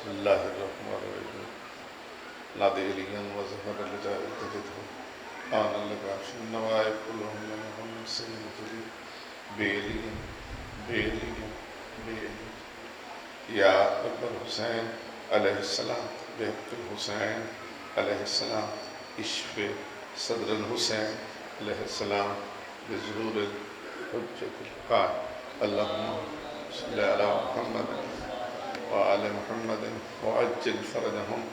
بسم الله الرحمن الرحيم نادي إليا وزهر لجاء تجده آنا لك عرش النوائب كلهم لهم سيد جديد بيليا بيليا بيليا يا رب الحسين عليه السلام بحق الحسين عليه السلام اشف صدر الحسين عليه السلام بظهور الحجة القائم اللهم صل على محمد وآل محمد وعجل فرجهم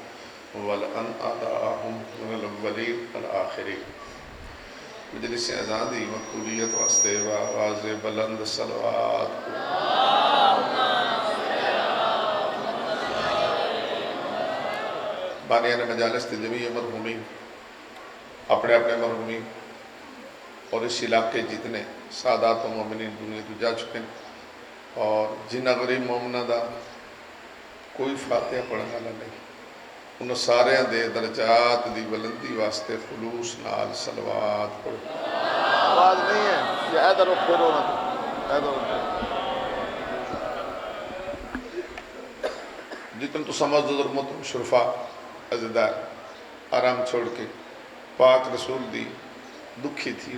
ولأن أعداءهم من الأولين والآخرين مجلس آزادی مقبولیت واسطے آواز بلند صلوات بانیان مجالس جمیع مرحومین اپنے اپنے مرحومین اور اس علاقے جتنے سادات و مومنین دنیا تو جا چکے ہیں اور جنہ غریب مومنہ دا کوئی فاتحہ پڑھنے والا نہیں ان سارے دے درجات دی بلندی واسطے خلوص نال صلوات پڑھو آواز نہیں ہے یہ ادھر پھرو نہ ادھر جتن تو سمجھ ضرمت شرفا عزدار آرام چھوڑ کے پاک رسول دی دکھی تھی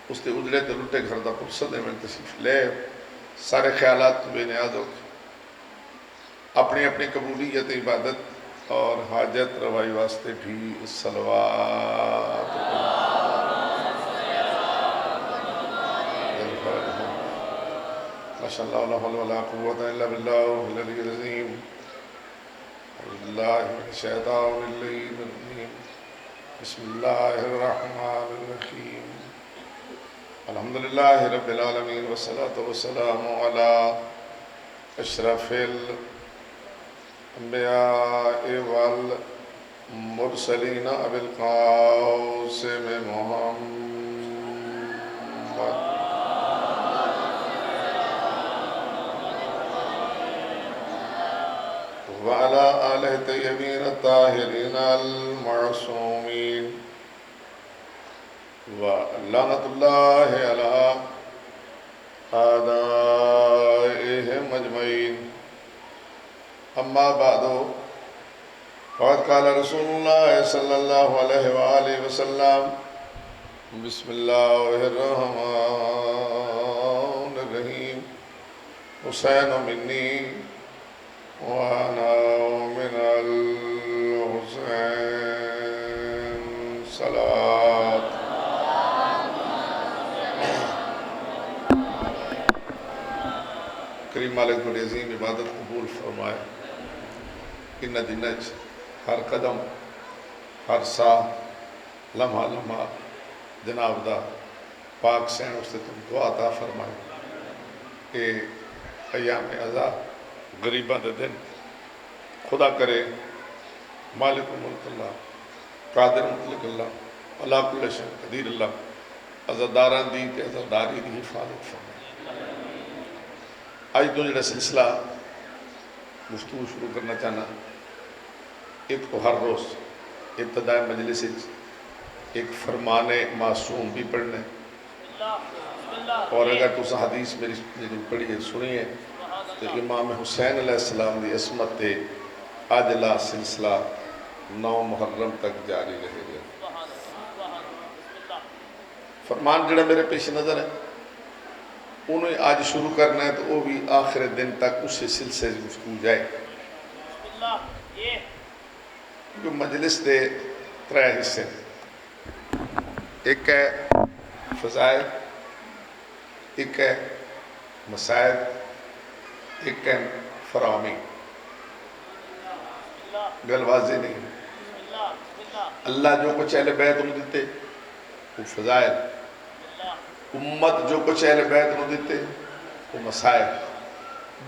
اس تے اجڑے تے لٹے گھر دا پرسدے میں تشریف لے سارے خیالات بے نیاز ہو اپنی اپنی قبولیت عبادت اور حاجت روائی واسطے بھی صلوات ماشاء اللہ لا حول ولا قوة الا باللہ العلی العظیم اعوذ باللہ من الشیطان اللعین الرجیم بسم اللہ الرحمن الرحیم الحمدللہ رب العالمین والصلاة والسلام علی اشرف الانبیاء والمرسلین ابی القاسم محمد وعلى آلہ طیبین الطاہرین المعصومین وَلَعْنَةُ اللَّهِ عَلَىٰ أَعْدَائِهِمْ أَجْمَعِينَ أما بعد فقد قال رسول الله صلى الله عليه وآله وسلم بسم الله الرحمن الرحيم حسين مني وأنا من الحسين صلاة کریم مالک بڑی عظیم عبادت قبول فرمائے ان دنچ ہر قدم ہر سا لمحہ لمحہ جناب دا پاک سین اس سے تم دعا عطا فرمائے کہ ایام عزا غریبہ دے دن خدا کرے مالک ملک اللہ قادر مطلق اللہ اللہ کل شیء قدیر اللہ عزاداران دی تے عزاداری دی حفاظت فرمائے آج تو جڑا سلسلہ گفتگو شروع کرنا چاہنا ایک تو ہر روز ابتدائی مجلس ایک فرمان معصوم بھی پڑھنے اور اگر تو حدیث میری پڑھی ہے سنی ہے تو امام حسین علیہ السلام دی عصمت تے آجلا سلسلہ 9 محرم تک جاری رہے گا فرمان جڑا میرے پیش نظر ہے انہیں آج شروع کرنا ہے تو وہ بھی آخر دن تک اسی سلسلے سے گفتگو جائے کیونکہ مجلس دے 3 حصے ایک ہے فضائل ایک ہے مسائل ایک ہے فراہمی گل واضح نہیں اللہ جو کچھ اہل بیت انہوں دیتے وہ فضائل امت جو کچھ اہل بیت انہوں دیتے وہ مسائل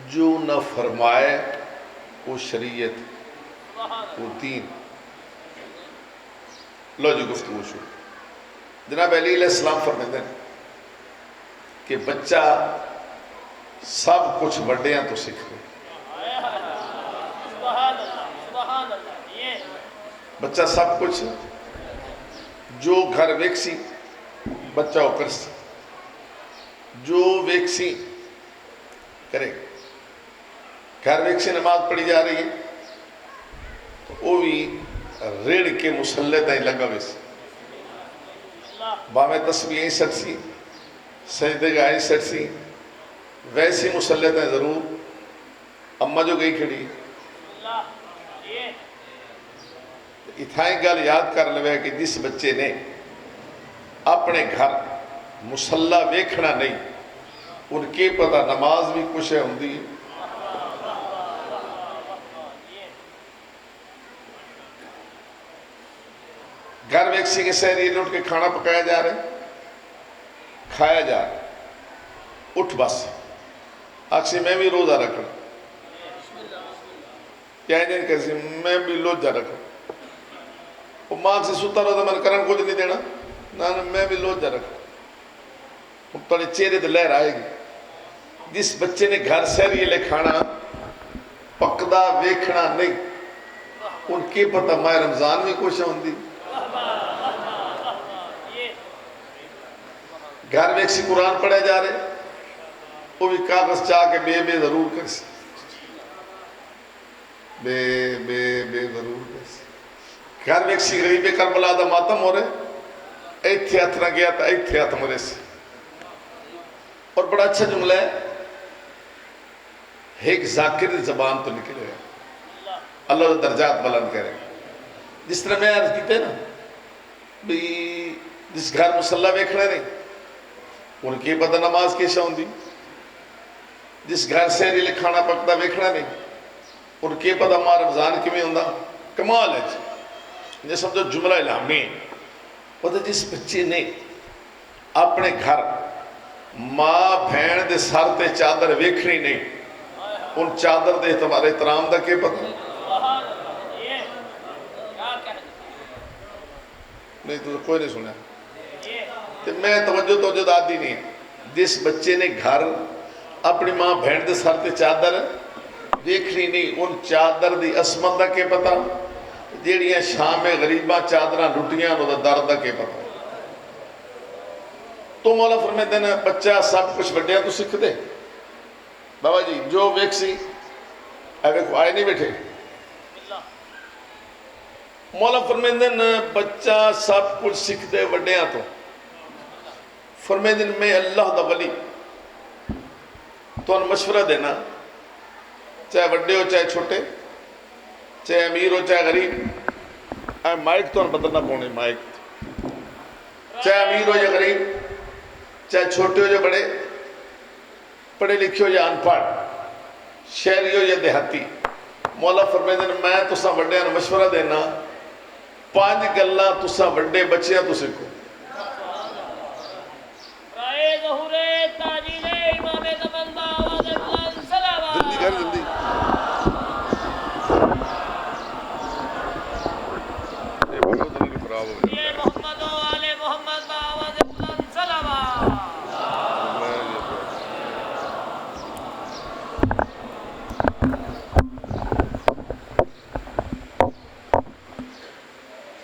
جو نہ فرمائے وہ شریعت وہ دین لو جی گفتگو شروع جناب علی علیہ السلام فرماتے ہیں کہ بچہ سب کچھ بڑیاں تو سیکھ لے بچہ سب کچھ جو گھر ویکسی بچہ وہ کرسی جو ویکسی کرے گھر ویک سے نماز پڑھی جا رہی ہے تو وہ بھی ریڑھ کے مسلے تائیں لگا ویس باہیں تسبیحیں سٹ سی سجدے گاہیں سٹ سی ویسی مسلے تائیں ضرور اماں جو گئی کھڑی اتھائیں گل یاد کر لوے کہ جس بچے نے اپنے گھر مسلح ویکھنا نہیں ان کے پتہ نماز بھی کچھ ہے ہوندی ہے گھر ویکسی کے سہری اٹھ کے کھانا پکایا جا رہا ہے کھایا جا رہا ہے اٹھ بس آکسی میں بھی روزہ رکھنا کیا جائیں کہسی میں بھی روزہ رکھنا وہ ماں سے ستا رہا تھا میں کرن کچھ نہیں دینا نا میں بھی روزہ رکھنا تھوڑے چہرے تو لہر آئے گی جس بچے نے گھر سہری لے کھانا پکدا ویکھنا نہیں ان کے پتہ ماہ رمضان میں کچھ ہوندی گھر میں ایک قرآن پڑھے جا رہے وہ بھی کاغذ چاہ کے بے ضرور کر سی بے ضرور کر سی گھر میں ایک غریب کربلا دا ماتم ہو رہے ایتھے ہاتھ نہ گیا تھا ایتھے ہاتھ مرے سی اور بڑا اچھا جملہ ہے ایک ذاکر زبان تو نکلے گا اللہ درجات بلند کرے جس طرح میں عرض کیتے نا بھی جس گھر مسلح ویکھنے نہیں ان کی پتہ نماز کی شاؤں دی جس گھر سہری لے کھانا پکتا ویکھنا نہیں ان کی پتہ ماں رمضان کی میں ہوندہ کمال ہے یہ سمجھو جملہ الہامی پتہ جس بچے نے اپنے گھر ماں بھین دے سر تے چادر ویکھنی نہیں ان چادر دے تمہارے احترام دا کے پتہ نہیں تو کوئی نہیں سنا تو میں توجہ دادی نہیں جس بچے نے گھر اپنی ماں بھین دے سر تے چادر دیکھنی نہیں ان چادر دی عصمت دا کے پتہ جیڑیاں شام غریباں چادراں لٹیاں نو دا درد دا کے پتہ تو مولا فرمائے دینا بچہ سب کچھ بڑھیا تو سکھ دے بابا جی جو ویک سی اے کو آئے نہیں بیٹھے مولا فرمائے دینا بچہ سب کچھ سکھ دے بڑھیا تو فرمائے دن میں اللہ دا ولی تو ان مشورہ دینا چاہے بڑے ہو چاہے چھوٹے چاہے امیر ہو چاہے غریب اے مائک تو ان بدلنا پونے مائک چاہے امیر ہو یا غریب چاہے چھوٹے ہو یا بڑے پڑھے لکھے ہو یا ان پڑھ شہری ہو یا دیہاتی مولا فرمائے دن میں تو سا بڑے ان مشورہ دینا 5 گلاں تو سا بڑے بچیاں تو سکھو جلدی کر جلدی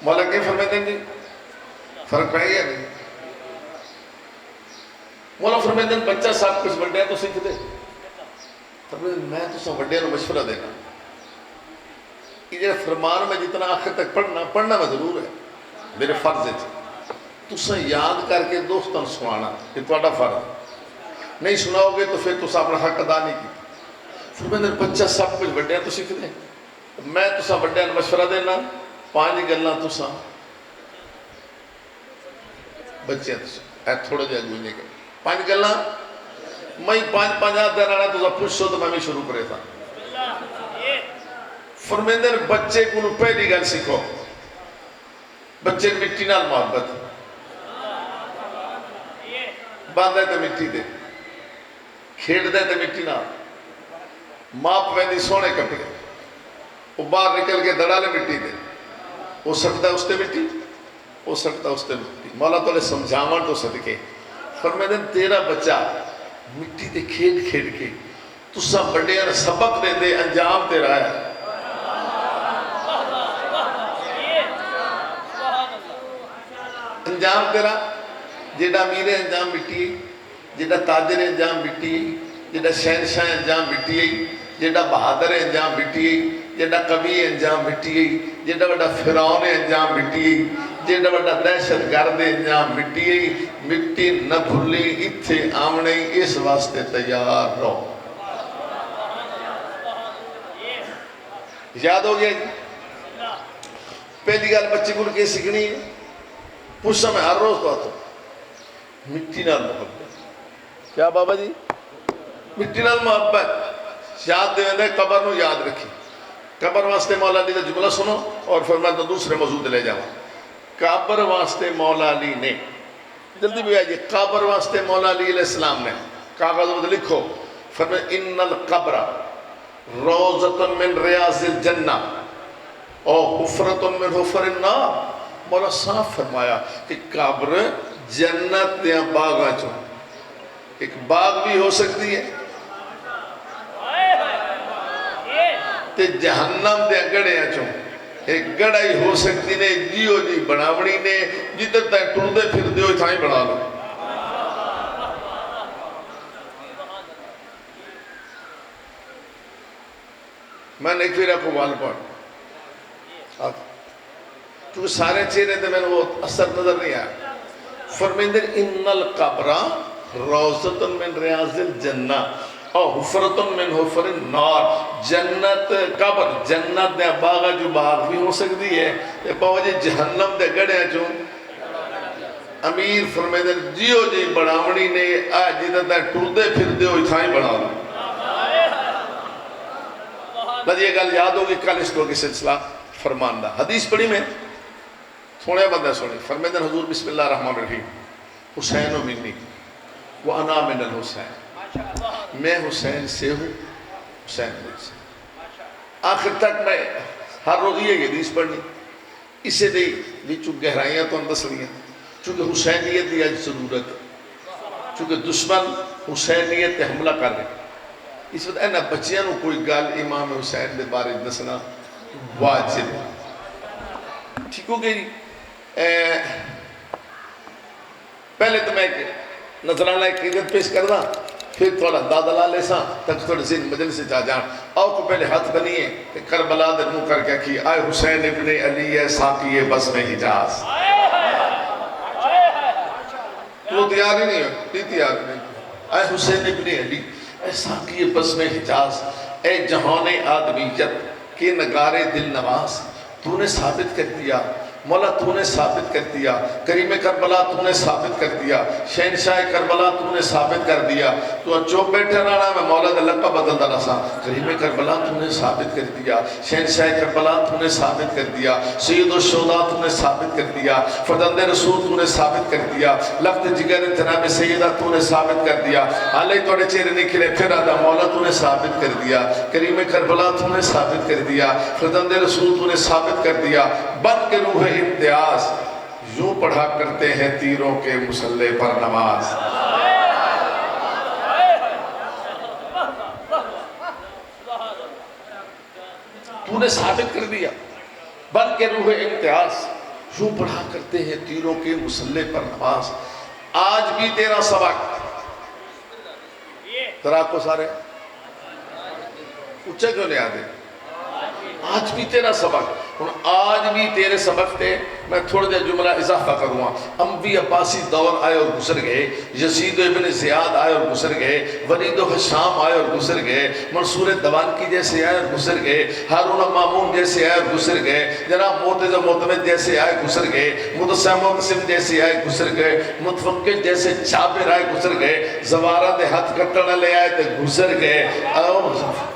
مولا کی فرمائے دیں گے فرق پڑے گیا نہیں مولا فرمائے دیں بچہ سب کچھ بڑھے ہیں تو سکھ دے فرمائے دیں میں تو سب بڑھے ہیں مشورہ دینا یہ فرمان میں جتنا آخر تک پڑھنا میں ضرور ہے میرے فرض ہے تو سا یاد کر کے دوستان سنانا یہ توڑا فرض نہیں سناؤ گے تو پھر تو سا اپنا حق ادا نہیں کی فرمائے دیں بچہ سب کچھ بڑھے ہیں تو سکھ دے میں تو سا بڑھے ہیں مشورہ دینا 5 گلاں تو سا بچے ہیں تو سا اے تھوڑا جائے گوئنے کے 5 گلاں میں 5 دن آنا تو سا پوچھ سو تو میں بھی شروع کرے تھا فرمیندر بچے کو پہلی گل سکھو بچے مٹی نال محبت باندھے تے مٹی دے کھیڑ دے تے مٹی نال ماپ ویندی سونے کپڑے وہ باہر نکل کے دڑالے مٹی دے وہ سکتا ہے اس تے مٹی وہ سکتا ہے اس تے مٹی مولا تو لے سمجھاون تو صدقے فرمیندر تیرا بچہ مٹی دے کھیڑ کے تو سب بڑے سبق دے دے انجام تیرا ہے انجام تیرا جیڑا امیر انجام مٹی جیڑا تاجر انجام مٹی جیڑا شہنشاہ انجام مٹی جیڑا بہادر انجام مٹی جیڑا قوی انجام مٹی جیڑا بڑا فرعون انجام مٹی جیڑا بڑا دہشت گرد انجام مٹی مٹی نہ بھولی اتھے آمنے اس واسطے تیار رہو یاد ہو گیا جی پہلی گال بچے کو کے سکھنی ہے پوچھا میں ہر روز بات ہوں مٹی نال محبت کیا بابا جی مٹی نال محبت یاد دے دے قبر نو یاد رکھی قبر واسطے مولا علی دا جملہ سنو اور پھر میں تو دوسرے موضوع لے جاؤں قبر واسطے مولا علی نے جلدی بھی آئیے قبر واسطے مولا علی علیہ السلام نے کاغذ میں لکھو فرمائے ان القبر روزۃ من ریاض الجنہ اور حفرۃ من حفر النار مولا صاف فرمایا کہ قبر جنت دیا باغاں چوں ایک باغ بھی ہو سکتی ہے تے جہنم دیا گڑیاں چوں ایک گڑائی ہو سکتی نے جیو جی بناوڑی نے جدھر تک ٹردے پھر دیو اتھائیں بنا لو میں نے ایک پھر آپ کو وال پڑھ کیونکہ سارے چہرے تھے میں نے وہ اثر نظر نہیں آیا فرمیندر ان القبر روزۃ من ریاض الجنہ اور حفرۃ من حفر النار جنت قبر جنت دے باغ جو باغ بھی ہو سکتی ہے یہ باوجہ جہنم دے گڑے ہیں چون امیر فرمیندر جیو جی بڑاوڑی نے آج جدہ دے ٹردے پھر دیو اتھائیں بڑھا لو بس یہ گل یاد ہوگی کل اس کو کی سلسلہ فرمان دا حدیث پڑھی میں تھوڑے بندہ سنی فرمیدن حضور بسم اللہ الرحمن الرحیم حسین و منی وانا من الحسین میں حسین سے ہوں حسین مجھ سے آخر تک میں ہر روز یہ حدیث پڑھنی اسے دی چونکہ گہرائیاں تو اندس لیاں چونکہ حسینیت دی آج ضرورت چونکہ دشمن حسینیت حملہ کر رہے اس وقت اینا بچیاں نو کوئی گال امام حسین دے بارے دسنا واجب ٹھیک ہو گئی پہلے تو میں نظرانہ ایک عزت پیش کرنا پھر تھوڑا دادلہ لے ساں تک تھوڑے زین مجلس سے جا جان آؤ کو پہلے ہاتھ بنیے کہ کربلا در منہ کر کے کی آئے حسین ابن علی ہے ساقی بس میں حجاز تو تیار ہی نہیں ہے تیار نہیں آئے حسین ابن علی اے ساقی بس میں حجاز اے جہان آدمیت کے نگارے دل نواز تو نے ثابت کر دیا مولا تو نے ثابت کر دیا کریم کربلا تو نے ثابت کر دیا شہنشاہ کربلا تو نے ثابت کر دیا تو چوپ بیٹھے رہنا میں مولا دے لقب بدل دانا سا کریم کربلا تو نے ثابت کر دیا شہنشاہ کربلا تو نے ثابت کر دیا سید الشہداء تو نے ثابت کر دیا فرزند رسول تو نے ثابت کر دیا لفظ جگر جناب سیدہ تو نے ثابت کر دیا حالے توڑے چہرے نکلے پھر آدھا مولا تو نے ثابت کر دیا کریم کربلا تو نے ثابت کر دیا فرزند رسول تو نے ثابت کر دیا بد کے روح امتیاز یوں پڑھا کرتے ہیں تیروں کے مسلح پر نماز تو نے ثابت کر دیا بد کے روح امتیاز یوں پڑھا کرتے ہیں تیروں کے مسلح پر نماز آج بھی تیرا سبق تراک کو سارے اچھا کیوں نہیں آدھے آج بھی تیرا سبق آج بھی تیرے سبق تھے میں تھوڑا دیا جملہ اضافہ کروں گا انبی عباسی دور آئے اور گزر گئے یزید ابن زیاد آئے اور گزر گئے ولید و حشام آئے اور گزر گئے منصور دوان کی جیسے آئے اور گزر گئے ہارون مامون جیسے آئے اور گزر گئے جناب موتز و معتمد جیسے آئے گزر گئے مدسہ مقسم جیسے آئے گزر گئے متفقل جیسے چابر آئے گزر گئے زوارہ دے ہاتھ کٹڑا لے آئے تو گزر گئے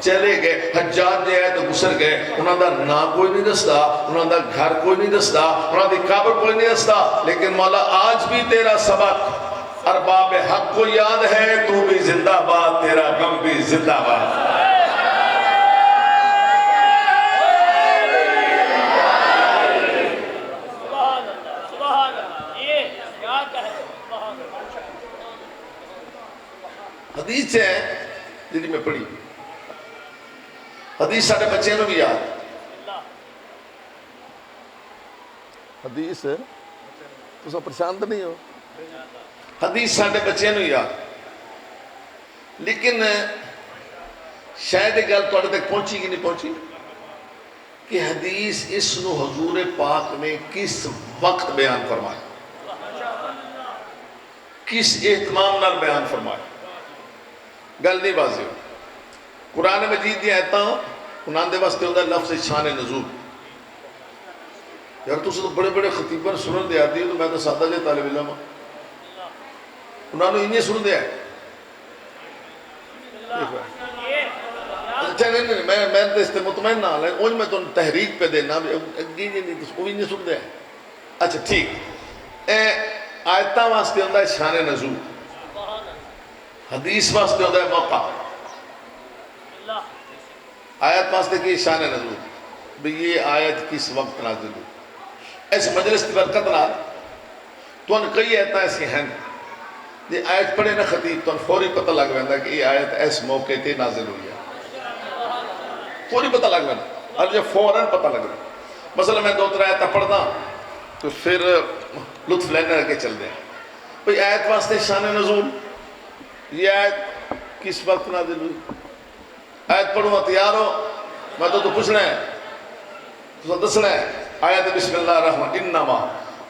چلے گئے حجاج جے آئے تو گزر گئے انہوں دا نا کوئی نہیں دستا انہوں دا گھر کوئی نہیں دستا انہوں دی قبر کوئی نہیں دستا لیکن مولا آج بھی تیرا سبق ارباب حق کو یاد ہے تو بھی زندہ باد تیرا غم بھی زندہ باد حدیث ہے جنہی میں پڑھی حدیث ساڑھے بچے نو بھی یاد حدیث تو سب پرشانت نہیں ہو حدیث ساڑھے بچے نو یاد لیکن شاید یہ گل تھوڑے تک پہنچی کہ نہیں پہنچی کہ حدیث اس نو حضور پاک نے کس وقت بیان فرمایا، کس اہتمام نال بیان فرمایا، گل نہیں واضح ہو۔ قرآن مجید دی آیتاں انہاں دے واسطے ہوتا ہے لفظ شان نزول۔ یار تو بڑے بڑے خطیبہ سنن دے آتی ہے تو میں تو سادہ جے طالب علم ہوں، انہوں نے انہیں سن دیا ہے۔ اچھا نہیں میں تو اس سے مطمئن نہ ہے، انہیں میں تو تحریک پہ دینا انہیں سن دیا ہے۔ اچھا ٹھیک، آیتاں واسطے ہوتا ہے شان نزول، حدیث واسطے ہوتا ہے موقع۔ آیت واسطے کی شان نزول بھی یہ آیت کس وقت نازل ہوئی۔ اس مجلس کی برکت نال تو ان کئی آیتاں ایسی ہیں یہ آیت پڑھے نہ خطیب تو ان فوری پتہ لگ ویندا کہ یہ آیت اس موقع تے نازل ہوئی ہے، فوری پتہ لگ ویندا، اور جب فوراً پتہ لگ رہا۔ مثلا میں 2-3 آیتاں پڑھدا تو پھر لطف لینے کے چل دیں بھئی آیت واسطے شان نزول، یہ آیت کس وقت نازل ہوئی۔ آیت پڑھوں تیار ہو، میں تو پوچھنا ہے تو دسنا ہے۔ آیت بسم اللہ الرحمن انما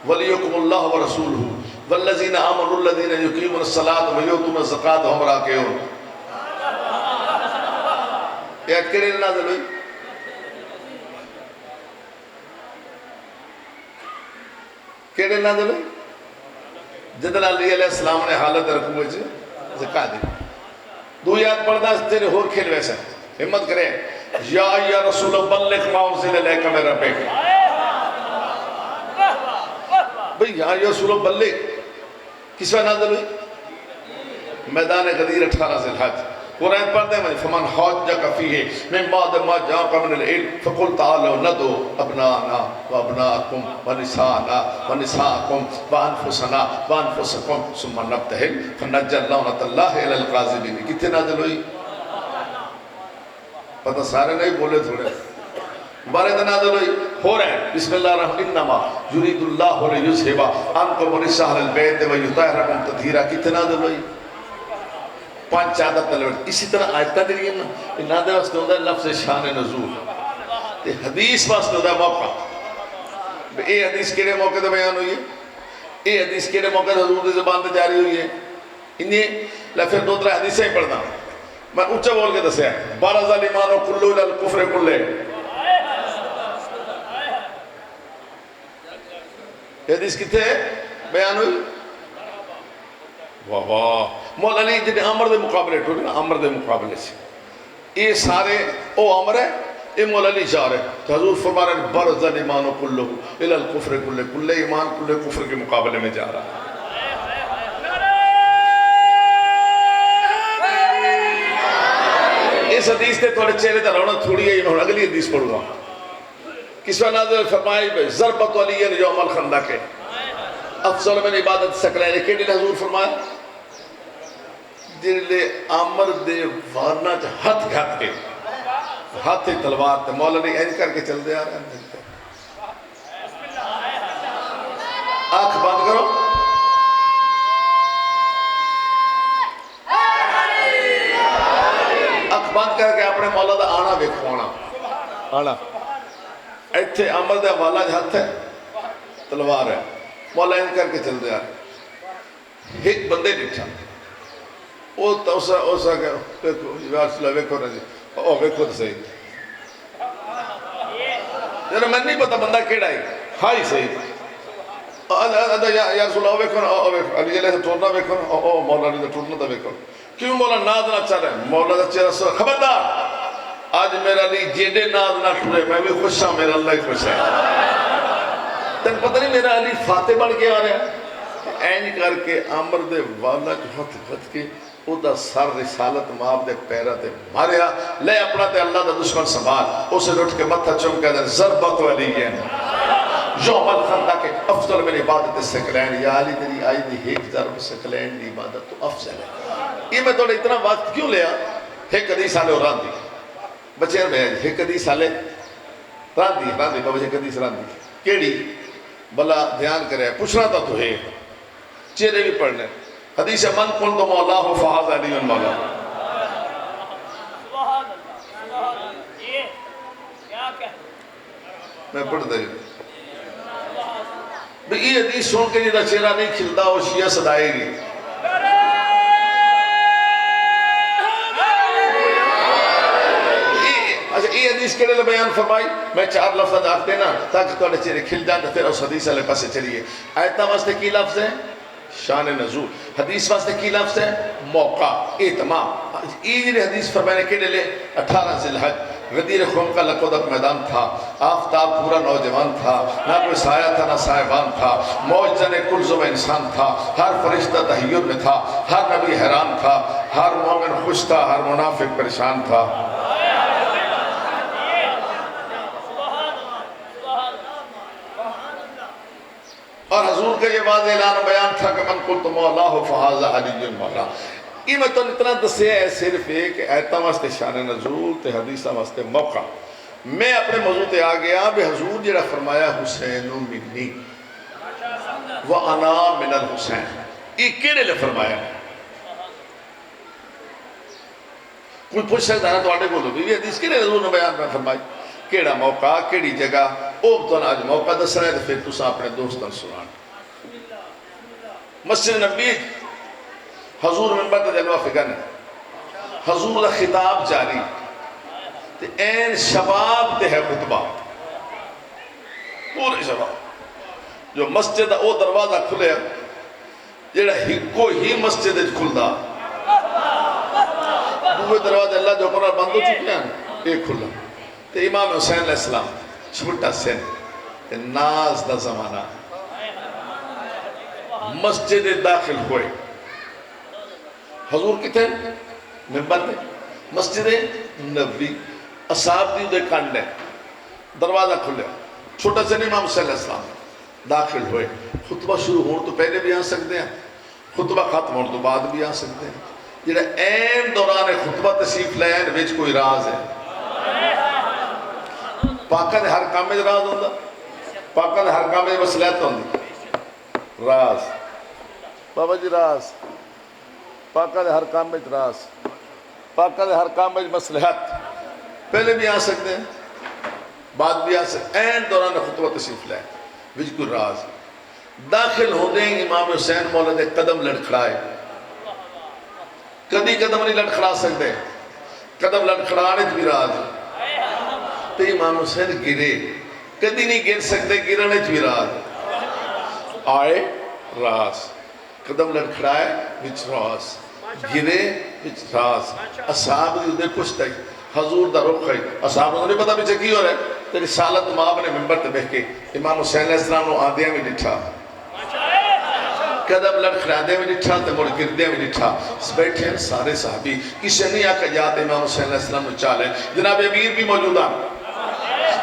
ولیکم اللہ ورسولہ والذین آمنوا الذین یقیمون الصلاۃ ویؤتون الزکاۃ وهم راکعون۔ یہ آیت کیڑے نازل ہوئی؟ کیڑے نازل ہوئی؟ جدن علی علیہ السلام نے حالت رکوع وچ زکات دی۔ دو آیت پڑھدا تیرے ہور کھیل ویسا ہمت کرے یا یا رسول بلغ ما انزل الیک من ربک۔ بھئی یا یا رسول بلغ کس وقت نازل ہوئی؟ میدان غدیر 18 ذی الحج۔ قرآن پڑھتے ہیں فمن حاجک فیہ من بعد ما جاءک من العلم فقل تعالوا ندعو ابناءنا وابناءکم ونساءنا ونساءکم وانفسنا وانفسکم ثم نبتہل فنجعل لعنۃ اللہ علی الکاذبین۔ کتنے نازل ہوئی؟ پتہ سارے نہیں بولے تھوڑے بارے دن نازل ہوئی ہو رہے ہیں۔ بسم اللہ الرحمن انما یرید اللہ لیذھب عنکم الرجس اہل البیت ویطہرکم تطہیرا۔ کتنے نازل ہوئی؟ 5 عادت تلوٹ۔ اسی طرح آیتاں دے لیے انہاں دے واسطے ہوندا ہے لفظ شان نزول، تے حدیث واسطے ہوندا ہے موقع۔ اے حدیث کیڑے موقع تے بیان ہوئی ہے؟ اے حدیث کیڑے موقع تے حضور دی زبان تے جاری ہوئی ہے؟ انہیں پھر 2-3 حدیثیں ہی پڑھنا میں اونچا بول کے دسیا برز الایمان کلہ الی الکفر کلہ۔ حدیث کتنے بیان ہوئی؟ واہ واہ، مولا علی جنہیں عمر دے مقابلے ٹھوڑی نا، عمر دے مقابلے سے یہ سارے او عمر ہے، یہ مولا علی جا رہے تو حضور فرما رہے ہیں برز الایمان کلہ الی الکفر کلہ، کلہ ایمان کلہ کفر کے مقابلے میں جا رہا ہے۔ اس حدیث نے تھوڑے چہرے تے رونق تھوڑی ہے، انہوں اگلی حدیث پڑھوں گا۔ کس وقت نازل فرمائی بھئی ضربت علی یوم الخندق افضل من عبادت سکلین۔ کیڑی حضور فرمایا جلے عمر دے وارنا چا ہتھ گھت کے ہاتھ تلوار تے مولا نے این کر کے چل دے آ رہا ہے۔ آنکھ بند کرو، آنکھ بند کر کے اپنے مولا دا آنا ویکھو، آنا ایتھے عمر دے والا ہاتھ ہے تلوار ہے، مولا این کر کے چل دے آ رہا ہے۔ ایک بندے ڈٹھا او توسا کہ یا رسول اللہ ویکھو نا جی، او ویکھو تو صحیح یار میں نہیں پتا بندہ کیڑا ہے، ہائی صحیح یا رسول اللہ ویکھو نا، او ویکھو علی علیہ سے ٹورنا ویکھو نا، او مولا علی سے ٹورنا تو ویکھو۔ کیوں مولا ناز نہ چاہ رہے ہیں؟ مولا دا چہرہ سو خبردار آج میرا علی جیڑے ناز نہ ٹورے میں بھی خوش ہوں، میرا اللہ ہی خوش ہے۔ تن پتہ نہیں میرا علی فاتح بن کے آ رہا ہے، این کر کے عمر دے والا جو ہاتھ گھت کے او دا سر رسالت ماب دے پیرہ تے ماریا، لے اپنا تے اللہ دا دشمن سنبھال، اسے لٹ کے متھا چم کے دے ضربت علی ہے یوم الخندق کے افضل من عبادت سکلین۔ یا علی تیری آئی دی ایک ضرب سکلین دی عبادت تو افضل ہے۔ یہ میں توڑے اتنا وقت کیوں لیا؟ ایک حدیث آلے اور راندی بچے میں ایک حدیث آلے راندی بابا ایک حدیث راندی کیڑی بلا دھیان کرے پوچھنا تھا تو ہے چہرے بھی پڑھنے حدیث من کن تو مولا ہو فہذ علی من مولا میں پڑھ دے بھی یہ حدیث سن کے جیدہ چہرہ نہیں کھلتا وہ شیعہ صدائے گی اچھا یہ حدیث کے لئے بیان فرمائی میں 4 لفظ آتے نا تاکہ تو اڈے چہرے کھل جائیں تو پھر اس حدیث علیہ پاسے چلیے آیتہ واسطے کی لفظ ہے شان نزول حدیث واسطے کی لفظ ہے موقع اہتمام یہ حدیث فرمانے کے لئے 18 ذی الحج غدیر خون کا لقودت میدان تھا آفتاب پورا نوجوان تھا نہ کوئی سایہ تھا نہ سائبان تھا موج جن کلزم انسان تھا ہر فرشتہ تحیر میں تھا ہر نبی حیران تھا ہر مومن خوش تھا ہر منافق پریشان تھا اور حضور کا یہ واضح اعلان و بیان تھا کہ من قلت مولا فہذا علی مولا یہ میں تو اتنا دسے ہے صرف ایک ایتہ واسطے شان نزول تے حدیثہ واسطے موقع میں اپنے موضوع تے آ گیا بے حضور جڑا فرمایا حسین منی وَأَنَا مِنَ الْحُسَيْن یہ کیڑے لے فرمایا کوئی پوچھ سکتا ہے تو آٹے کو لو یہ حدیث کیڑے حضور نے بیان میں فرمائی کیڑا موقع کیڑی جگہ اوہ تو آج موقع دس رہے تو پھر تُسا اپنے دوستان سنان مسجد نبی حضور منبر تا جلوہ فکر ہے حضور دا خطاب جاری تے این شباب تے ہے خطبہ پورے شباب جو مسجد او دروازہ کھلے جیڑا ہکو ہی مسجد کھل دا دوے دروازہ اللہ جو قرآن بند ہو چکے ہیں ایک کھلا تے امام حسین علیہ السلام چھوٹا سن ناز دا زمانہ مسجد داخل ہوئے حضور کی تھے ممبر تھے مسجد نبی اصحاب دی دے کانڈے دروازہ کھلے چھوٹا سن امام حسین علیہ السلام داخل ہوئے خطبہ شروع ہون تو پہلے بھی آ سکتے ہیں خطبہ ختم ہون تو بعد بھی آ سکتے ہیں جیڑا این دوران خطبہ تشریف لے ہیں ویچ کوئی راز ہے پاکہ دے ہر کام میں راز ہوندہ پاکہ دے ہر کام میں مسئلہت ہوندی راز بابا جی راز پاکہ دے ہر کام میں راز پاکہ دے ہر کام میں مسئلہت پہلے بھی آ سکتے ہیں بعد بھی آ سکتے ہیں این دوران خطبہ تشریف لے ویچ کوئی راز داخل ہو دیں امام حسین مولا دے قدم لڑکھڑائے کدی قدم نہیں لڑکھڑا سکتے قدم لڑکھڑانے بھی راز تو امام حسین گرے کدی نہیں گر سکتے گرنے بھی راز آئے راز قدم لڑکھڑائے وچ راز گرے وچ راز اصحاب دی کچھ تک حضور دا رخ ہے اصحاب نے پتا بھی چکی ہو رہے تیری سالت ماں نے ممبر تے بیٹھ کے امام حسین علیہ السلام نے آندیاں بھی ڈٹھا قدم لڑکھڑاندے بھی ڈٹھا تے مڑ گردے بھی ڈٹھا بیٹھے ہیں سارے صحابی کسی نہیں آکا یاد امام حسین علیہ السلام نے چالے جناب امیر بھی موجودہ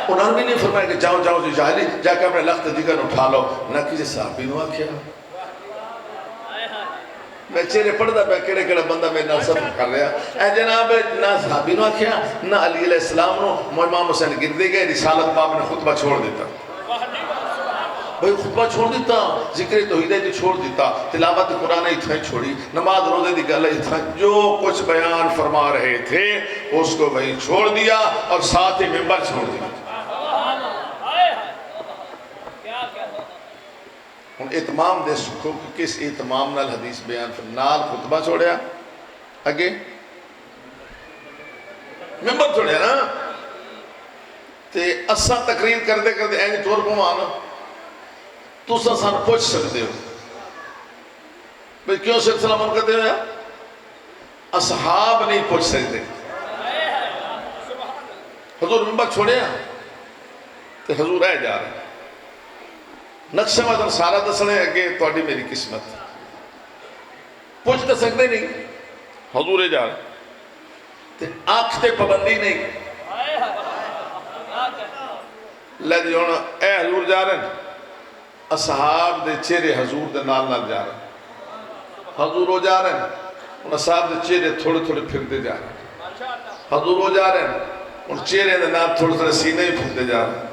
انہوں نے نہیں فرمایا کہ جاؤ جاؤ جو جاہلی جا کے اپنے لخت جگر اٹھا لو نہ کسی صحابی نو آکھیا میں چہرے پڑھتا پہ کڑے کڑے بندہ میں نہ سب کر رہا اے جناب نہ صحابی نو آکھیا نہ علی علیہ السلام نو امام حسین گردے گئے رسالت باپ نے خطبہ چھوڑ دیتا بھئی خطبہ چھوڑ دیتا ذکر توحیدہ دی چھوڑ دیتا تلاوت قرآن اتھائیں چھوڑی نماز روزے دی گلہ اتھائیں جو کچھ بیان فرما رہے تھے اس کو وہی چھوڑ دیا اور ساتھ ہی ممبر چھوڑ دیا ان اتمام دے سکھو کہ کس اتمام نال حدیث بیان نال خطبہ چھوڑیا اگے ممبر چھوڑیا نا تے اسا تقریر کردے کردے اینی طور کو مانا تو سان پوچھ سکتے ہو بھئی کیوں سلسلہ من کرتے ہو یا اصحاب نہیں پوچھ سکتے حضور ممبر چھوڑیا تو حضور آئے جا رہے نقشہ مدن سارا دسنے اگے توڑی میری قسمت پوچھ دے سکتے نہیں حضور جا رہے تو آنکھ تے پابندی نہیں لے دی ہونا اے حضور جا رہے ہیں اصحاب دے چہرے حضور دے نال نال جا رہے ہیں حضور ہو جا رہے ہیں ان اصحاب دے چہرے تھوڑے تھوڑے پھر دے جا رہے ہیں حضور ہو جا رہے ہیں ان چہرے دے نال تھوڑے تھوڑے سینے ہی پھر دے جا رہے ہیں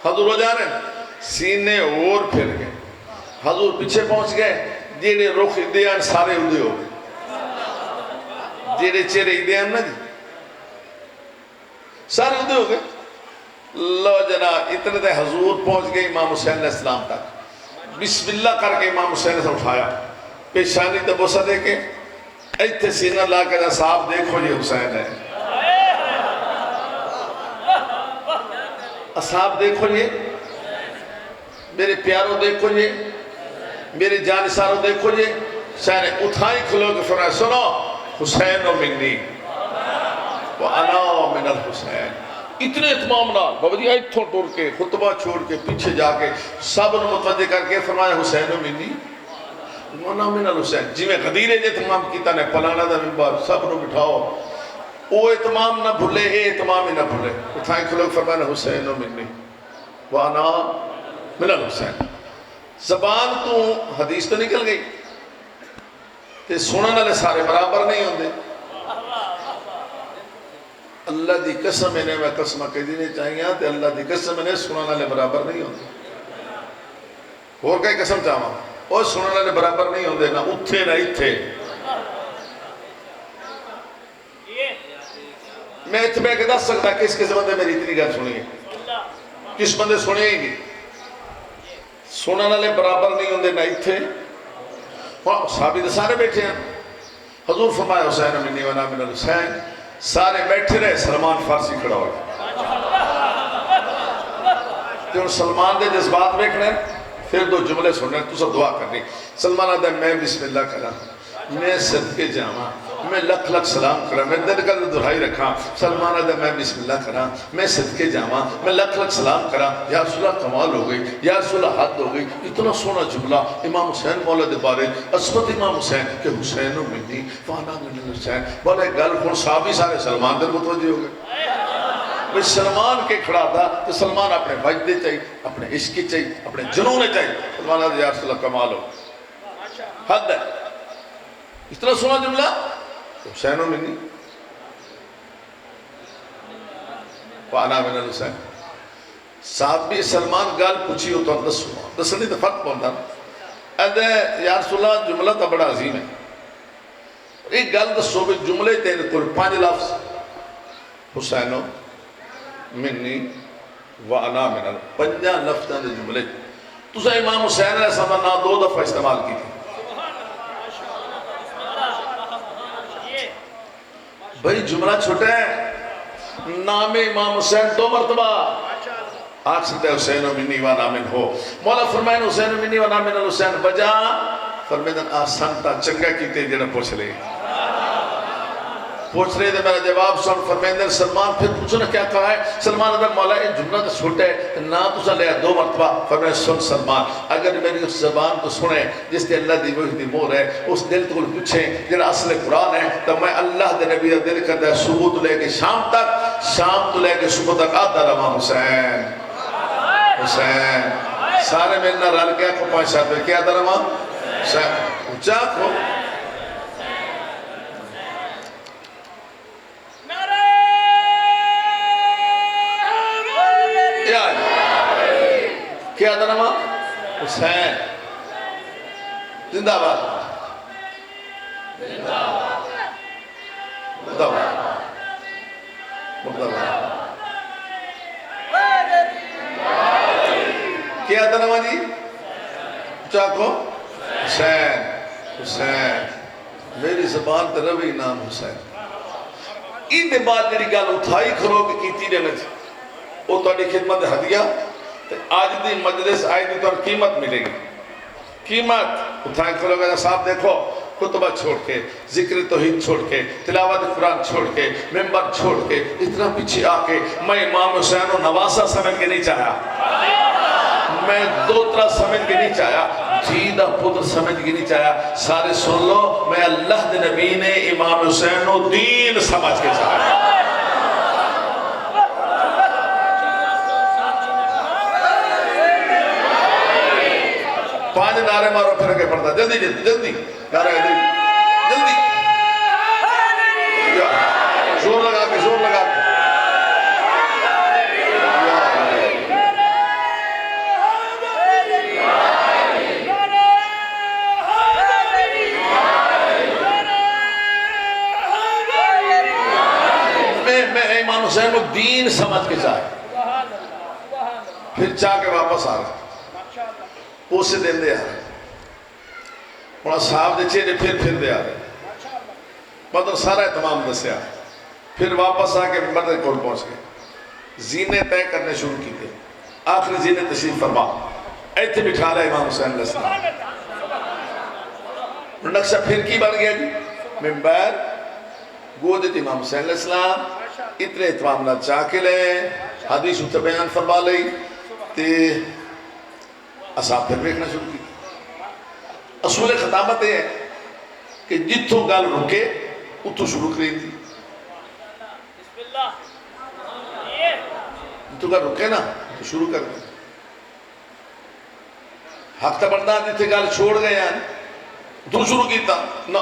حضور ہو جا رہے ہیں سینے اور پھر گئے حضور پیچھے پہنچ گئے جیڑے رخ دیان سارے اڑے ہو گئے جیڑے چہرے دے ہیں نا جی سارے اندے ہو گئے لو جناب اتنے دے حضور پہنچ گئے امام حسین علیہ السلام تک بسم اللہ کر کے امام حسین سے اٹھایا پیشانی تے بوسہ دے کے ایتھے سینہ لا کے صاحب دیکھو یہ حسین ہے صاحب دیکھو یہ میرے پیاروں دیکھو یہ میرے جانساروں دیکھو یہ سینے اٹھائی کھلو کے فرمایا سنو حسین و منی وَأَنَا مِنَ الْحُسَيْن اتنے اتمام نال بابا جی ایتھوں ٹور کے خطبہ چھوڑ کے پیچھے جا کے سب نے متوجہ کر کے فرمایا حسین و منی وَأَنَا مِنَ الْحُسَيْن جی میں غدیرے جے اتمام کیتا نے پلانا دا منبار سب نے بٹھاؤ او اتمام نہ بھولے اے اتمام ہی نہ بھولے اٹھائیں کھلو فرمایا حسین و منی وَأَنَا مِنَ الْحُسَيْن زبان تو حدیث تو نکل گئی تے سنن والے سارے برابر نہیں ہوندے اللہ دی قسم انہیں میں قسمہ کہ دینے چاہیے تے اللہ دی قسم انہیں سنن والے برابر نہیں ہوندے اور کئی قسم چاہاں اور سنن والے برابر نہیں ہوندے نہ اتھے نہ اتھے میں اتبے کے دس سکتا کس کس بندے میری اتنی گھر سنیے کس بندے سنیے گی سنن والے برابر نہیں ہوندے نہ اتھے صحابی سارے بیٹھے ہیں حضور فرمایا حسین منی وَأَنَا مِنَ الْحُسَيْن سارے بیٹھے رہے سلمان فارسی کھڑا ہو گیا سلمان دے جذبات بیٹھنے پھر دو جملے سننے تو سب دعا کرنی سلمان آدھا میں بسم اللہ کرا میں صدقے جاما میں لکھ لکھ سلام کرا میں دل کر دہائی رکھا سلمان آدھا میں بسم اللہ کرا میں صدقے جاما میں لکھ لکھ سلام کرا یا رسول اللہ کمال ہو گئی یا رسول اللہ حد ہو گئی اتنا سونا جملہ امام حسین مولا دے بارے عصمت امام حسین کہ حسین و منی وَأَنَا مِنَ الْحُسَيْن بولے گل کھون صحابی سارے سلمان دے متوجہ ہو گئے بھئی سلمان کے کھڑا تھا تو سلمان اپنے وجدے چاہیے اپنے عشقی چاہیے اپنے جنونے چاہیے سلمان آدھا یا رسول اللہ کمال ہو حد ہے اتنا سنا جملہ حسین و منی وَأَنَا مِنَ الْحُسَيْن صاحب بھی سلمان گال پوچھی ہو تو اندر سنا دسنی تو فرق پہنتا اندھے یا رسول اللہ جملہ تا بڑا عظیم ہے ایک گال دسو بھی جملے تین کل 5 لفظ حسین و منی وَأَنَا مِنَ الْحُسَيْن 5 لفظ دے جملے تو سا امام حسین علیہ السلام نے 2 دفعہ استعمال کی تھی بھئی جملہ چھوٹے ہیں نام امام حسین 2 مرتبہ آج سکتے حسین و منی و نامن ہو مولا فرمائن حسین و منی و نامن الحسین بجا فرمائن آسان تا چنگا کیتے جنہ پوچھ رہے دے میرا جواب سن فرمائن سلمان پھر پوچھنا کیا کہا ہے سلمان اگر مولا یہ جملہ تو چھوٹے نا تو سا لیا 2 مرتبہ فرمائن سن سلمان اگر میری اس زبان کو سنے جس تے اللہ دی وحی دی مور ہے اس دل تو پوچھیں جنہ اصل قرآن ہے تو میں اللہ دے نبی دل کر دے صبح تو لے کے شام تو لے کے صبح تک آتا رہا حسین حسین سارے ملنا رل کیا کو 5 ساتھ میں کیا آتا رہا حسین اچھا کو کیا تھا نام حسین زندہ باد زندہ باد کیا تھا نام جی چاکو حسین حسین میری زبان تے روی نام حسین این دے بعد جڑی گل اٹھائی کھلو کہ کیتی رہنا جی وہ تھوڑی خدمت ہدیہ آج دی مجلس آئی دی تو قیمت ملے گی قیمت اٹھائیں کھلو گا صاحب دیکھو خطبہ چھوڑ کے ذکر توحید چھوڑ کے تلاوت قرآن چھوڑ کے ممبر چھوڑ کے اتنا پیچھے آ کے میں امام حسین و نواسہ سمجھ کے نہیں چاہیا میں 2 سمجھ کے نہیں چاہیا جیدہ پتر سمجھ کے نہیں چاہیا سارے سن لو میں اللہ دے نبی نے امام حسین و دین سمجھ کے چاہیا 5 نعرے مارو پھر کے پڑھتا جلدی جلدی جلدی نعرے جلدی زور لگا کے زور لگا کے میں امام حسین کو دین سمجھ کے جائے پھر چاہ کے واپس آ رہے اسے دن دے آ رہے اور صاحب دے چہرے پھر دے آ رہے مطلب سارا اہتمام دسیا پھر واپس آ کے ممبر کول پہنچ گئے زینے طے کرنے شروع کی تھے آخری زینے تشریف فرما ایتھے بٹھا رہا امام حسین علیہ السلام نقشہ پھر کی بن گیا جی ممبر گودت امام حسین علیہ السلام اتنے اہتمام نہ چاہ کے لے حدیث اتنے بیان فرما لئی تے اصحاب پھر بیکھنا شروع کی اصول خطابت ہے کہ جتوں گل رکے اتوں شروع کریں تھی جتوں گل رکے نا تو شروع کر دیں حق تا بندہ جتنے گل چھوڑ گئے ہیں تو شروع کیتا نا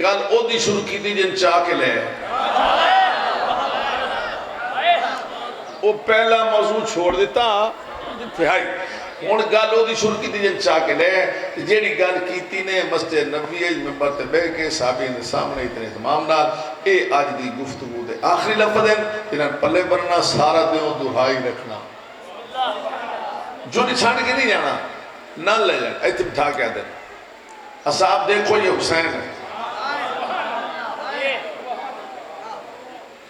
گل او دی شروع کی تھی جن چاہ کے لے وہ پہلا موضوع چھوڑ دیتا انتہائی ان گل او دی شروع کی تھی جن چاہ کے لے جیڑی گل کیتی نے مسجد نبوی ممبر تے بے کے صحابین دے سامنے اتنے اہتمام نال اے آج دی گفتگو دے آخری لفظ ہے جنہاں پلے بننا سارا دیوں دہائی رکھنا جو نہیں چھاڑ کے نہیں جانا نہ لے جائیں ایتھے بٹھا کے دیں اصحاب دیکھو یہ حسین ہے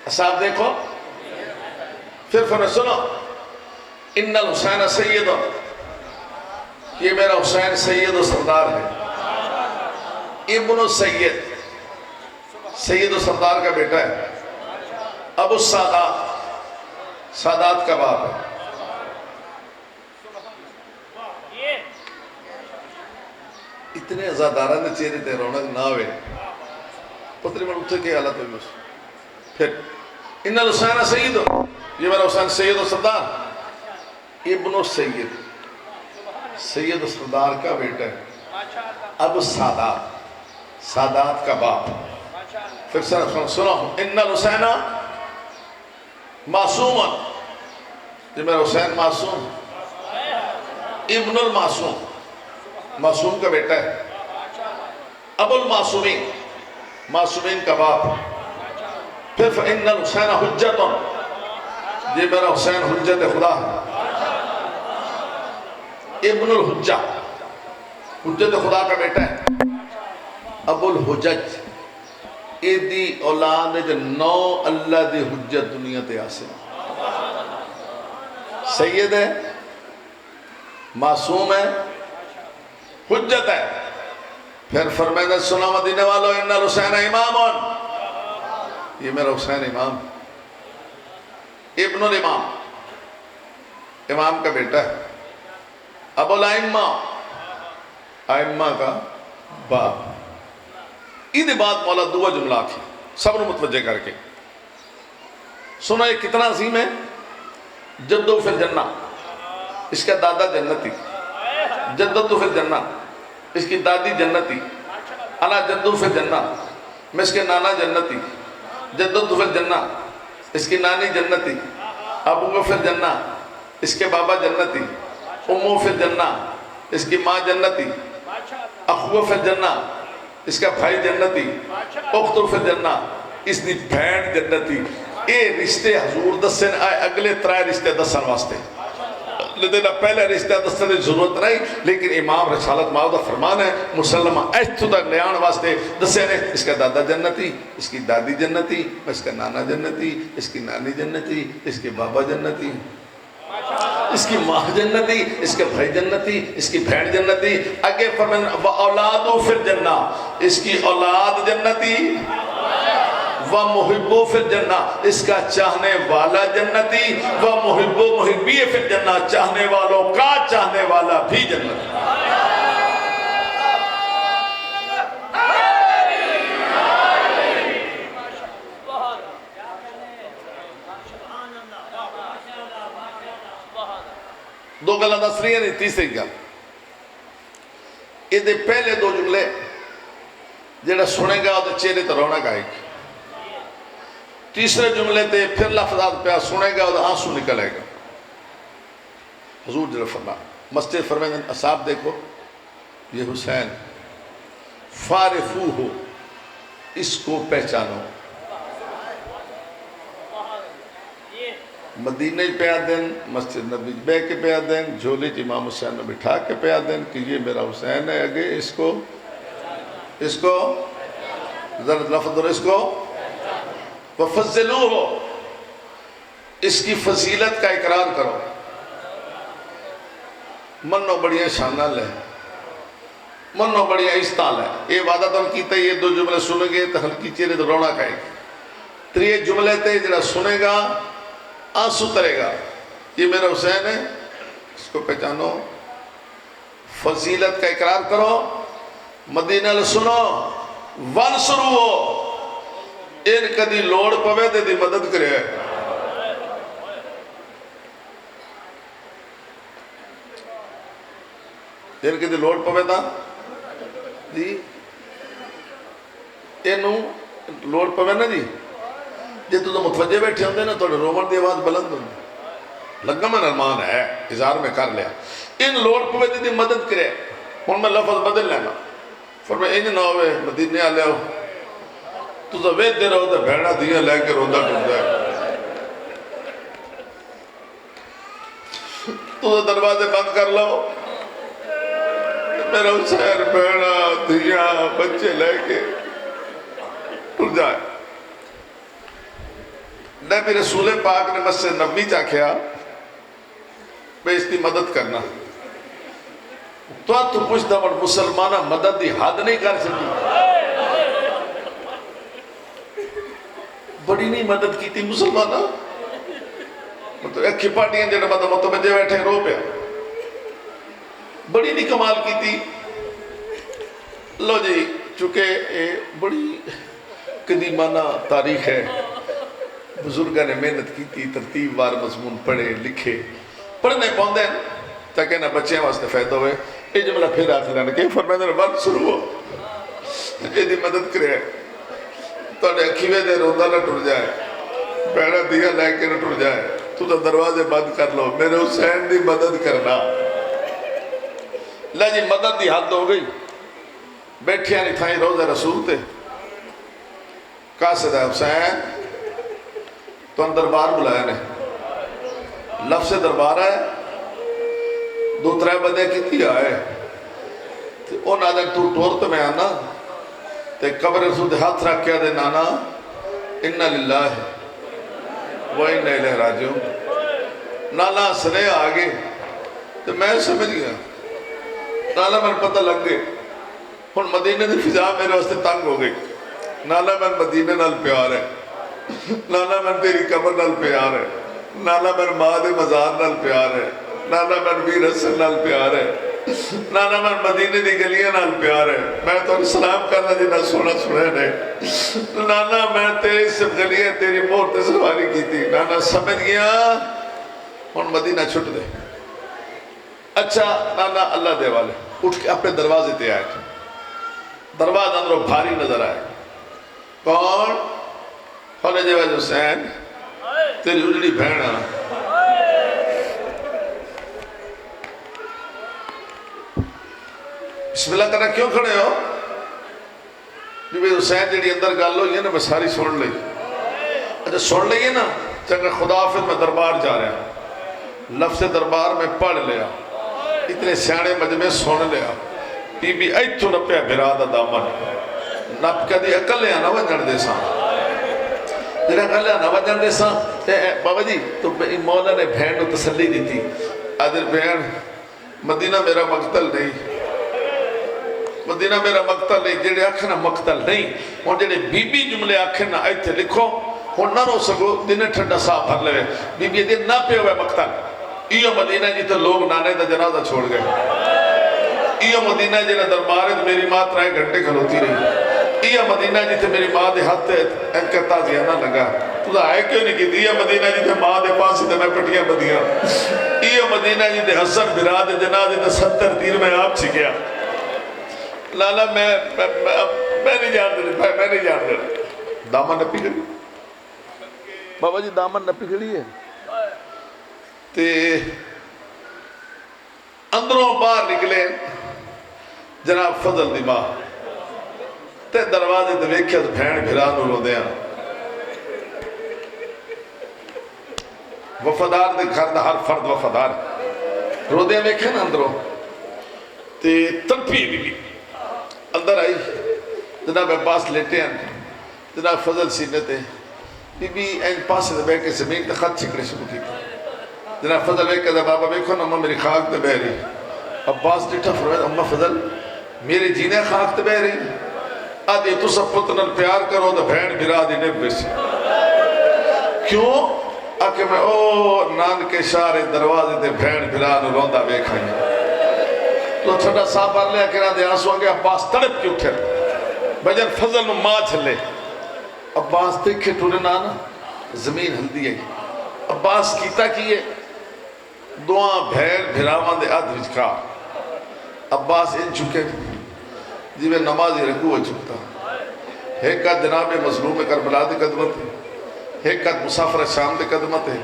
اصحاب دیکھو پھر فرمائے سنو ان الحسین سید یہ میرا حسین سید و سردار ہے ابن السید سید و سردار کا بیٹا ہے ابو السادات سادات کا باپ ہے اتنے ازادارہ نے چہرے تے رونق نہ ہوئے پتری میں اٹھے کے حالت ہوئی اس پھر ان الحسین سید یہ میرا حسین سید و سردار ابن السید سید و سردار کا بیٹا ہے اب سادات سادات کا باپ پھر سنو ان الحسین معصوم یہ میرا حسین معصوم ابن المعصوم معصوم کا بیٹا ہے ابو المعصومین معصومین کا باپ پھر فَإِنَّ الْحُسَيْنَ حُجَّةٌ یہ میرا حسین حجت خدا ہے ابن الحجہ حجت خدا کا بیٹا ہے ابو الحجج ایدی اولاد جو 9 اللہ دی حجت دنیا تے آسے سید ہے معصوم ہے حجت ہے پھر فرمائدہ سنا مدینے والو ان الحسین امامون یہ میرا حسین امام ابن الامام امام کا بیٹا ہے ابو الائمہ ائمہ کا باپ یہ بات مولا دعا جملہ کی سب نے متوجہ کر کے سنا یہ کتنا عظیم ہے جدو فی الجنہ اس کا دادا جنتی جدو فی الجنہ اس کی دادی جنتی انا جدو فی الجنہ میں اس کے نانا جنتی جدو فی الجنہ اس کی نانی جنتی ابو فی الجنہ اس کے بابا جنتی امو فی الجنہ اس کی ماں جنتی اخو فی الجنہ اس کا بھائی جنتی اختر فی الجنہ اس کی بھین جنتی اے رشتے حضور دسن آئے اگلے 3 رشتے دسن واسطے لیکن پہلے رشتہ دستہ دی ضرورت نہیں لیکن امام رسالت ماؤدہ فرمان ہے مسلمہ ایسٹو تک لیان واسطے دسے نے اس کا دادا جنتی اس کی دادی جنتی اس کا نانا جنتی اس کی نانی جنتی اس کے بابا جنتی اس کی ماں جنتی اس کے بھائی جنتی اس کی بھین جنتی اگے فرمان وَأَوْلَادُ فِي الْجَنَّةِ اس کی اولاد جنتی وَمُحِبُّ فِي الْجَنَّةِ اس کا چاہنے والا جنتی وَمُحِبُّ مُحِبِّ فِي الْجَنَّةِ چاہنے والوں کا چاہنے والا بھی جنتی دو گلہ دسری ہیں تیسری گل یہ دے پہلے 2 جملے جیڑا سنے گا تو چہرے تو رونق آئے گی تیسرے جملے تے پھر لفظات پہ سنے گا تو آنسو نکلے گا حضور جل فرما مسجد فرمائیں اصحاب دیکھو یہ حسین فارفو ہو اس کو پہچانو مدینے پیا دین مسجد نبی بہ کے پیا دین جھولی امام حسین نے بٹھا کے پیا دین کہ یہ میرا حسین ہے اگے اس کو ذرا لفظ اور اس کو وفضلوہ اس کی فضیلت کا اقرار کرو منو بڑیاں شانہ لے منو بڑیاں استال ہے یہ وعدہ تو کیتا یہ دو جملے سنیں گے تو ہلکی چہرے تو رونا کھائے گی تریے جملے تے جڑا سنے گا آنسو ترے گا یہ میرا حسین ہے اس کو پہچانو فضیلت کا اقرار کرو مدینہ لے سنو وانسرو ہو ان کدی لوڑ پوے دے دی مدد کرے ان کدی لوڑ پوے دا جی اینو لوڑ پوے نا جی جی تو متوجہ بیٹھے ہوندے نا تو رومن دی آواز بلند ہوندی لگا میں نرمان ہے اظہار میں کر لیا ان لوڑ پوے دی مدد کرے ہون میں لفظ بدل لینا فرمائے انج نہ ہوئے مدینے آلے ہو تو تو وید دے رہو تو بھیڑا دیا لے کے روندہ ٹھوٹ جائے تو دروازے بند کر لو میرا حسین بھیڑا دیا بچے لے کے ٹھوٹ جائے نبی رسول پاک نے مسجد نبی چاکھیا میں اس کی مدد کرنا تو پوچھتا پر مسلمانہ مدد دی حد نہیں کر سکی بڑی نہیں مدد کی تھی مسلمانہ مطلب ایک کھپاٹیاں جنہا متوجہ بیٹھے رو پہ بڑی نہیں کمال کی تھی لو جی چونکہ بڑی قدیمانہ تاریخ ہے بزرگاں نے محنت کی تھی ترتیب وار مضمون پڑھے لکھے پڑھنے پوندے ہیں تاکہ نہ بچے واسطے فائدہ ہوئے یہ جملہ پھر آخر لینے کہ فرمائے دے وقت شروع ہو یہ دی مدد کرے تو نے اکھیوے دے روندہ نہ ٹر جائے بیڑا دیا لے کے نہ ٹر جائے تو دروازے بند کر لو میرے حسین دی مدد کرنا لے جی مدد دی حد ہو گئی بیٹھے نہیں تھائیں روزہ رسول تے قاصد ہے حسین تو ان دربار بلائے نے لفظ دربار ہے دو ترے بدے کیتی آئے ان آدھے تو ٹورت میں آنا تے قبر رسول دے ہاتھ رکھ کیا دے نانا انہا للہ ہے وَإِنَّا إِلَيْهِ رَاجِعُونَ نانا سنے آگے تو میں سمجھ گیا نانا میں پتہ لگ گئے ہن مدینہ دی فضا میرے واسطے تنگ ہو گئی نانا میں مدینہ نال پیار ہے نانا میں تیری قبر نال پیار ہے نانا میں ماں دے مزار نال پیار ہے نانا میں ویر حسن نال پیار ہے نانا میں مدینے دی گلیاں نال پیار ہے میں تو سلام کرنا جی نہ سونا سنے نے نانا میں تیری سب گلیاں تیری مور تے سواری کی تھی نانا سمجھ گیا ہن مدینہ چھٹ دے اچھا نانا اللہ دے والے اٹھ کے اپنے دروازے تے آئے دروازہ اندروں بھاری نظر آئے کون ہونے جیوہ حسین تیری اجڑی بھینا بسم اللہ کرنا کیوں کھڑے ہو جب حسین جیڑی اندر گال ہو یہ نا میں ساری سن لئی اچھا سن لئی ہے نا چنگا خدا حافظ میں دربار جا رہا لفظ دربار میں پڑھ لیا اتنے سیانے مجمع سن لیا بی بی ایتھو نپیا بھرادہ دامن نپ کدی اکلے آنا وجن دے ساں جنہیں اکلے آنا وجن دے ساں بابا جی تو مولا نے بھین کو تسلی دی تھی آدھر بھین مدینہ میرا مقتل نہیں مدینہ میرا مقتل نہیں جڑے آکھنا مقتل نہیں اور جڑے بی بی جملے آکھنا ایتھے لکھو اور نہ رو سکو دن ٹھنڈا صاحب بھر لے بی بی دن نہ پہ ہوئے مقتل ایو مدینہ جی تو لوگ نانے دا جنازہ چھوڑ گئے ایو مدینہ جی نے دربارت میری ماں 3 گھنٹے کھلوتی رہی ایو مدینہ جی تے میری ماں دے ہاتھ انکہ تازیہ نہ لگا تو دا آئے کیوں نہیں کی دی ایو مدینہ جی تے ماں دے پاسی تے میں پٹیاں بدیاں ایو مدینہ جی تے حسن براد جنازے تے 70 تیر میں آپ چھکیا لالا میں نہیں جان دے میں نہیں جان دے دامن نہ پگڑی بابا جی دامن نہ پگڑی ہے تے اندروں باہر نکلے جناب فضل دی ماں تے دروازے تے ویکھیا تے بھین بھرا نو رو دیاں وفادار دے گھر دا ہر فرد وفادار رو دے ویکھے نا اندروں تے تڑپی بھی اندر آئی جناب عباس لیٹے ہیں جناب فضل سینے تے بی بی این پاسے دے بے کے زمین تے خط چھکڑے شروع کی جناب فضل بے کہ بابا بیکھو نا اماں میری خاک تے بہ رہی عباس ڈیٹھا فرمایا اماں فضل میرے جینے خاک تے بہ رہی آدھی تو سب پتنل پیار کرو تو بھین بھرا دی نب بیسی کیوں؟ آکے میں او نان کے شارے دروازے تے بھین بھرا نو روندہ بیکھائیں تو چھڑا صاحب بار لے اکیرہ دے آنسو آنگے عباس تڑپ کی اٹھے بجن فضل نو ماں چھلے عباس دیکھے ٹوڑے نانا زمین ہل دی آئی عباس کیتا کیے دعا بھین بھراوان دے آدھ وچکا عباس ان چکے جی میں نمازی رکھو ہو چکتا ایک کا جناب مظلوم کربلا دے قدمت ہے ایک کا مسافر شام دے قدمت ہے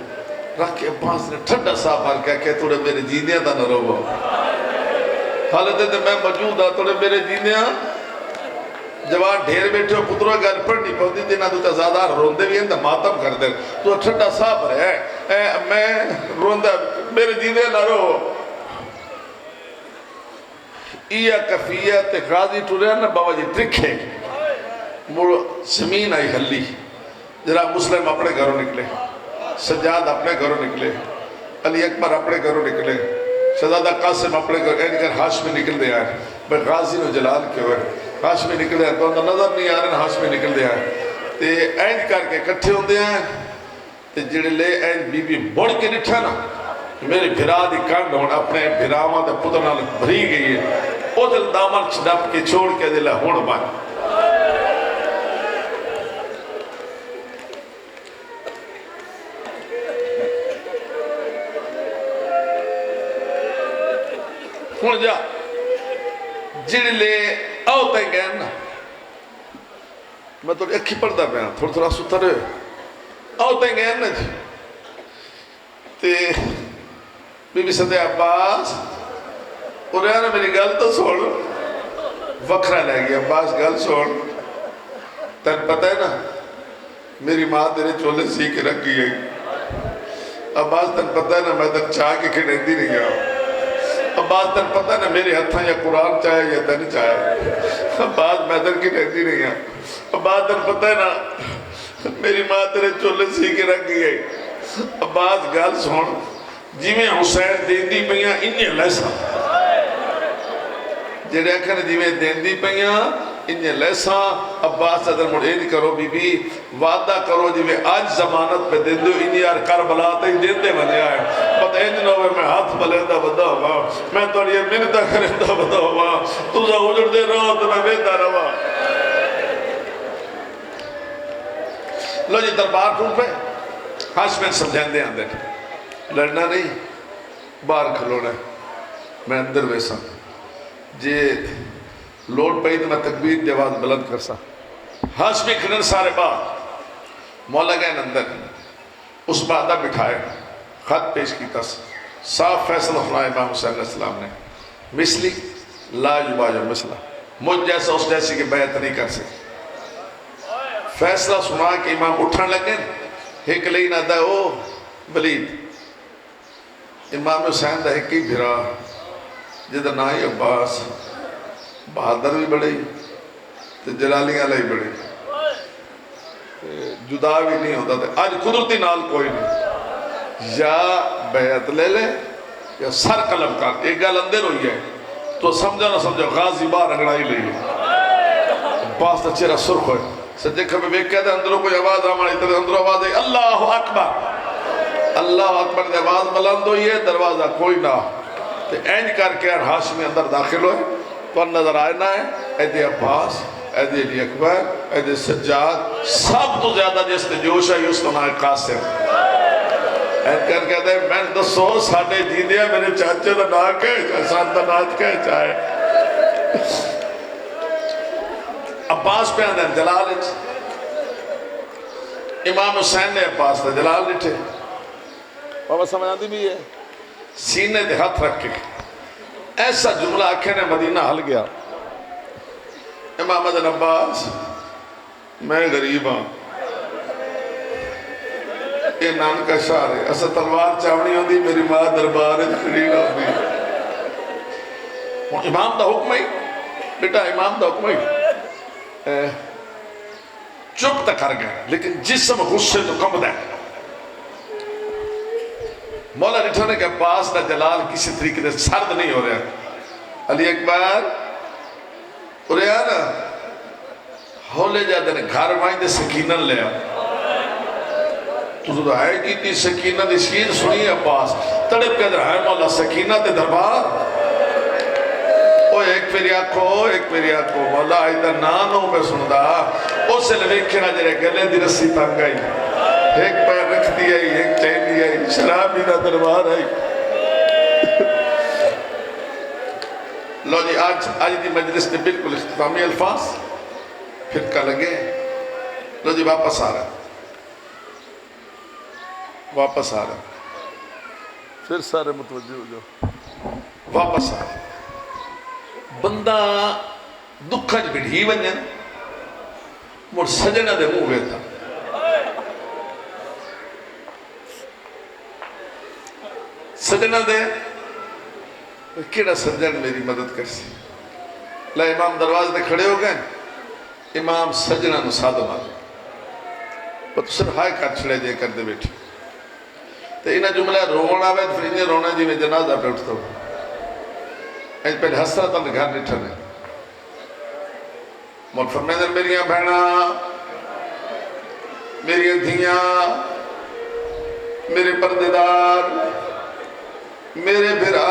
رکھ کے عباس نے ٹھنڈا صاحب بار کہا کہ توڑے میرے جیندیاں دا نہ رو حالت ہے میں موجود ہاں توڑے میرے جیندیاں جوان ڈھیر بیٹھے ہو پتروں گھر پڑھ نہیں پہنچی تھی نہ تو تزادار روندے بھی ہیں تو ماتم کر دے تو ٹھنڈا صاحب ہے میں روندہ میرے جیندے نہ رو ایا کفیت غازی ٹوریا نا بابا جی ترکھے مڑ زمین آئی ہلی جناب مسلم اپنے گھروں نکلے سجاد اپنے گھروں نکلے علی اکبر اپنے گھروں نکلے شہزادہ قاسم اپنے گھر این کر ہاشمی نکل دے آئے بھئی غازی نو جلال کیوں ہے ہاشمی نکل دے آئے تو اندر نظر نہیں آ رہے ہاشمی نکل دے آئے تے این کر کے کٹھے ہوں دے آئے تے جڑے لے این بی بی بڑھ کے نٹھا نا میرے بھرا دی کنڈ ہون اپنے بھراواں دے پترنا بھری گئی ہے او دل دامن چڈپ کے چھوڑ کے دل ہون بان ہون جا جڑے لے آؤ تے گئے نا میں تو اکھی پڑھتا پہ ہاں تھوڑا تھوڑا ستا رہے آؤ تے گئے نا جی تے بی بی صدی عباس اور نا میری گل تو سوڑ وکھرا لے گیا عباس گل سوڑ تن پتہ ہے نا میری ماں تیرے چولے سی کے رکھ گئی عباس تن پتہ ہے نا میں تن چاہ کے کھڑے دی نہیں گیا عباس تن پتہ ہے نا میری ہتھاں یا قرآن چاہے یا تن چاہے عباس میں تن کی رہتی نہیں گیا عباس تن پتہ ہے نا میری ماں تیرے چولے سی کے رکھ گئی عباس گل سوڑ جی میں حسین دین دی پہیاں انہیں لیسا جڑے اکھر جی میں دین دی پہیاں انہیں لیسا عباس ادھر مڑین کرو بی بی وعدہ کرو جی میں آج زمانت پہ دین دو انہیں یار کربلا تے دین دے بنے آئے پتہ انہیں نوے میں ہاتھ ملیندہ بدا ہوا میں تو یہ منتہ کرندہ بدا ہوا تُزا اجڑ دے رہو تو میں بیتا رہا لو جی دربار ٹھوٹ پہ ہاشمین سمجھائیں دے اندر لڑنا نہیں باہر کھلونا ہے میں اندر ویسا جی لوٹ پہی تو میں تکبیر دی آواز بلند کرسا ہاشمی کھنن سارے باہر مولا گئے اندر اس بعدہ بٹھائے خط پیش کی تس صاف فیصلہ سنا امام حسین علیہ السلام نے مثلی لا یباجر مثلہ مجھ جیسا اس جیسی کی بیعت نہیں کر سکتے فیصلہ سنا کہ امام اٹھن لگے ایک لئی نہ دا او ولید امام حسین دا ایک ہی بھرا جدہ نائی عباس بہادر بھی بڑی تے جلالیاں لئی بڑی جدا بھی نہیں ہوتا تھا آج قدرتی نال کوئی نہیں یا بیعت لے لے یا سر قلم کر ایک گل اندر ہوئی ہے تو سمجھا نہ سمجھا غازی بار انگڑائی لئی عباس تا چہرہ سرخ ہوئے سجے کھبے بیک کہتے اندروں کوئی آواز آمانی تے اندروں آواز ہے اللہ اکبر اللہ اکبر نے آواز بلند ہوئی ہے دروازہ کوئی نہ تے اینج کر کے ہاشمی اندر داخل ہوئے تو نظر آئے نہ ہے ایدی عباس ایدی علی اکبر ایدی سجاد سب تو زیادہ جس نے جوش ہے اس کو نہ قاسم اینج کر کہتے ہیں میں دسو ساڑھے جیدیا میرے چاچے دا نہ کہے چاہے سانتا ناچ کہے چاہے عباس پہ اندر جلال امام حسین نے عباس نے جلال لٹھے بابا سمجھ آتی بھی ہے سینے دے ہاتھ رکھ کے ایسا جملہ آنکھیں نے مدینہ حل گیا امام حسن عباس میں غریب ہاں یہ نانکا شہر ہے اسا تلوار چاونی ہوندی میری ماں دربار کھڑی نہ ہوندی امام دا حکم ہے بیٹا امام دا حکم ہے چپ تک کر گئے لیکن جسم غصے تو کم دے مولا رٹھانے کے پاس دا جلال کسی طریقے سے سرد نہیں ہو رہا علی اکبر اور نا ہولے جاتے نے گھر مائیں دے سکینن لے تو ہے کی تی سکینہ دی شین سنی ہے پاس تڑپ کے در ہے مولا سکینہ تے دربار او ایک پیری آکھو مولا ادھر نانوں پہ سندا اسے لویکھنا جرے گلے دی رسی تنگ آئی ایک پیر رکھ دی آئی ایک چین دی آئی شرابی نہ دربار آئی لو جی آج دی مجلس نے بالکل اختتامی الفاظ پھر کا لگے لو جی واپس آ رہا پھر سارے متوجہ ہو جاؤ واپس آ رہا بندہ دکھا جو بڑھی بنجن مر سجنہ دے منہ ہوئے تھا سجنہ دے کیڑا سجن میری مدد کر سی لا امام دروازے دے کھڑے ہو گئے امام سجنہ نو سادہ مارے پتو سر ہائے کر چھڑے جے کر دے بیٹھی تو انہا جملہ رونا ہے پھر انہیں رونا جی میں جنازہ پہ اٹھتا ہوں ایج پہلے حسرت اندر گھر نہیں ٹھنے مول فرمائے در میریاں بہنا میریاں دھیاں میرے پردیدار میرے بھرا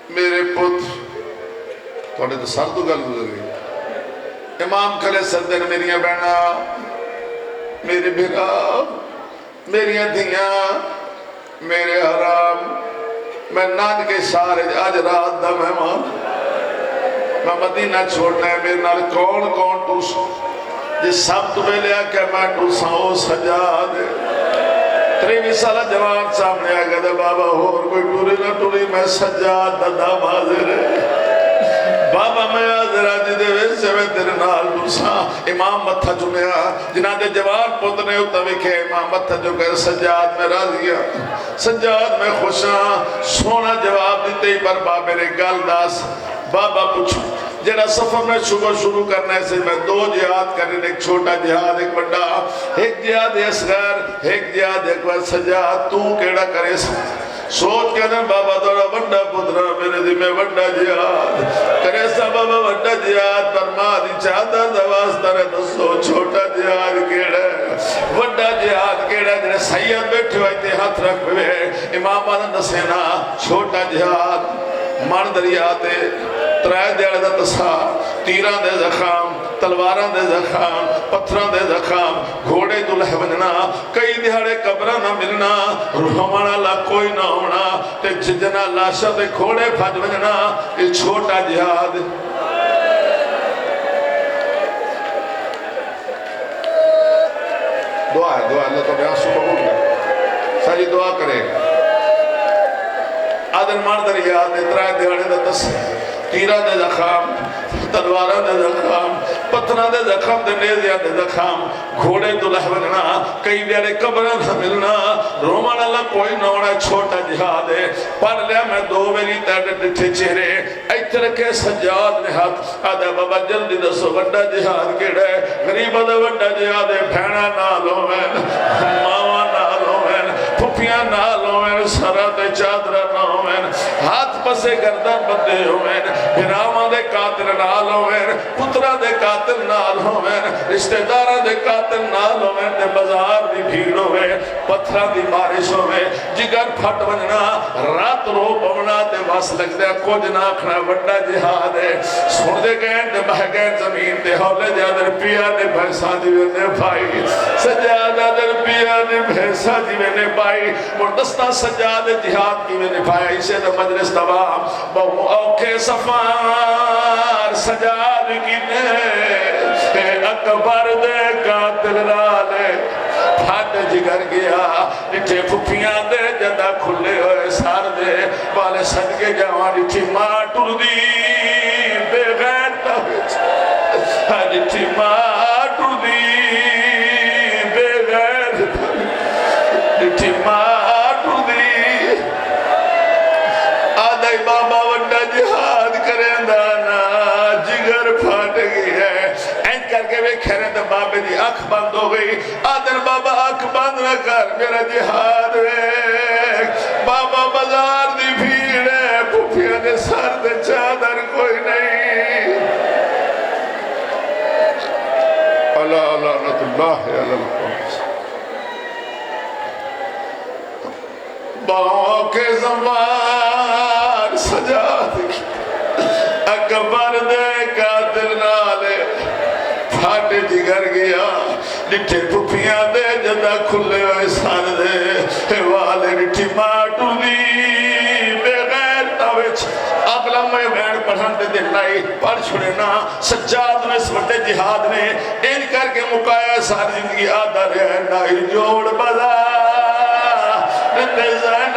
میرے پتر تھوڑے تو سر تو گل گزر گئی امام کھلے سردن میریاں بہنا میرے بھرا میریاں دھیاں میرے حرام میں نان کے سارے آج رات دا مہمان میں مدینہ چھوڑنا ہے میرے نال کون ٹوس جس سب تو میں لیا کہ میں ٹوساں او سجاد 23 سالہ جوان سامنے آگا دے بابا اور کوئی ٹوری نہ ٹوری میں سجاد دا حاضر ہے بابا میں آزرہ جی دے ویسے میں تیرے نال ٹوساں امام متھا چمیا جنہ دے جوان پتنے ہوتا وکھے امام متھا جو کہے سجاد میں راضی ہے سجاد میں خوشاں سونا جواب دیتے ہی پر بابے نے گل داس بابا پوچھو جنہ سفر میں شروع کرنے سے میں 2 جہاد کرنے ایک چھوٹا جہاد ایک بڑا ایک جہاد اصغر ایک جہاد ایک بار سجاد تو کیڑا کرے سوچ کے دن بابا دوڑا بڑا پترہ میرے دی میں بڑا جہاد کرے سا بابا بڑا جہاد پر ماں دی چاہتا دوازتہ رہے تو سو چھوٹا جہاد کیڑا بڑا جہاد کیڑا جنہیں سید بیٹھے ہوئے تھے ہاتھ رکھ ہوئے امام آدم دسینا چھوٹا جہاد مان دریاتے ترائے دیڑے دا تسار تیران دے زخام تلواران دے زخام پتھران دے زخام گھوڑے دلہ بننا کئی دیہڑے قبرہ نہ ملنا روحمانا اللہ کوئی نہ ہونا تے ججنا لاشا دے گھوڑے بھج بننا یہ چھوٹا جہاد دعا ہے اللہ تو بیان سو قبول ہے ساری دعا کرے آدن مان دریات اترائے دیہڑے دا تسار تیرہ دے زخام تلوارہ دے زخام پتھرہ دے زخام دے نیزیہ دے زخام گھوڑے دلہ بننا کئی دیارے قبرہ نہ ملنا رومان اللہ کوئی نہ ہونا چھوٹا جہاد ہے پڑھ لیا میں 2 میری تیرے ڈٹھے چہرے ایتر کے سجاد نے ہاتھ آدھا بابا جلدی دسو وڈا جہاد کیڑا ہے غریب آدھا وڈا جہاد ہے بھینا نالوں میں ماما نالوں میں پھپیاں نالوں میں سرات چادرہ نالوں میں ہاتھ پسے گردن بندے ہوئے بھراما دے قاتل نال ہوئے پترہ دے قاتل نال ہوئے رشتہ دارہ دے قاتل نال ہوئے دے بازار دی بھیڑ ہوئے پتھرہ دی بارش ہوئے جگر پھٹ بننا رات رو پونا تے واس لگ دیا کچھ ناکھنا وڈا جہاد ہے سن دے گئے دے بہ گئے زمین دے ہولے جادر پیا نے بھیسا دیوے نے بھائی سجادہ در پیا نے بھیسا دیوے نے بھائی مردستہ سجاد جہاد کی میں نے بھائی اسے دے مجلس تمام بہو اوکے سفار سجاد کی نے اکبر دے قاتل رالے پھٹ جگر گیا نٹھے پھپیاں دے جدہ کھلے ہوئے سار دے والے صدقے جوان نٹھی ماں ٹر دی بے غیر تاویچ نٹھی ماں ٹر دی بے غیر تاویچ نظر پھاٹ گئی ہے اینج کر کے ویکھے رہے تو بابے دی اکھ بند ہو گئی آدھر بابا اکھ بند نہ کر میرا جہاد ویکھ بابا بازار دی بھیڑ ہے پھوپھیاں دے سر دے چادر کوئی نہیں اللہ لعنت اللہ علی القوم باؤں کے زمان سجا دی اکبر دے قاتل نالے پھاٹے جگر گیا ڈٹھے پھوپیاں دے جدہ کھلے ہوئے سان دے والے ڈٹھی ماٹو دی بے غیر تاوچ اگلا میں بین پڑھن دے دل لائی پڑھ چھوڑے نا سجاد میں سوٹے جہاد میں ان کر کے مکایا ساری زندگی آدھا رہے نائی جوڑ بدا رتے زین